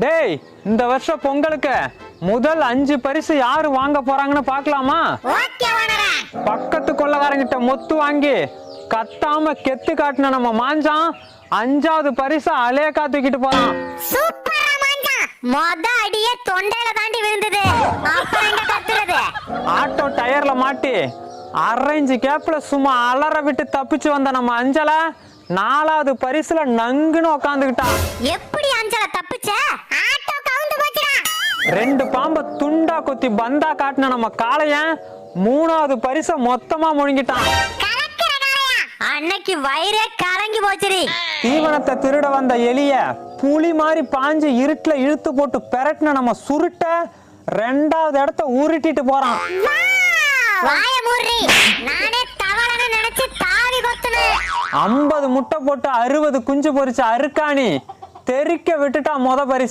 டேய், இந்த வருஷம் பொங்கலுக்கு முதல் 5 பரிசு யாரு வாங்க போறாங்கன்னு பாக்கலாமா? பக்கத்து கொள்ளக்காரங்கிட்ட மொத்து வாங்கி கத்தாம கெத்து காட்டின நம்ம மாஞ்சான் 5வது பரிசு அலேக்கா தூக்கிட்டு போறான். மொத அடியே தொண்டையில தாண்டி விழுந்தது. அப்புறம் எங்க கத்துறது? ஆட்டோ டயர்ல மாட்டி அரேஞ்சு கேப்ல சும்மா அலற விட்டு தப்பிச்சு வந்த நம்ம அஞ்சல 4வது பரிசுல நங்குன்னு உக்காந்துக்கிட்டான். எப்படி அஞ்சல தப்பிச்ச? ஆட்டோ கவுந்து போச்சுடா. 2 பாம்பை துண்டா கொத்தி பந்தா காட்டின நம்ம காளையன் 3வது பரிசை மொத்தமா முழுங்கிட்டான். அன்னைக்கு வயிறே கலங்கி போச்சுடி. தீவனத்தை திருட வந்த எலிய புலி மாதிரி பாஞ்சு இருட்டுல இழுத்து போட்டு பெரட்டின நம்ம சுருட்ட 2வது இடத்த உருட்டிட்டு போறான். வாய மூடுறி. நானே தவளன்னு நினைச்சு தாவி கொத்துனேன். 50 முட்டை போட்டு 60 குஞ்சு பொரிச்ச அருக்காணி தெறிக்க விட்டுட்டா மொத பரிசு.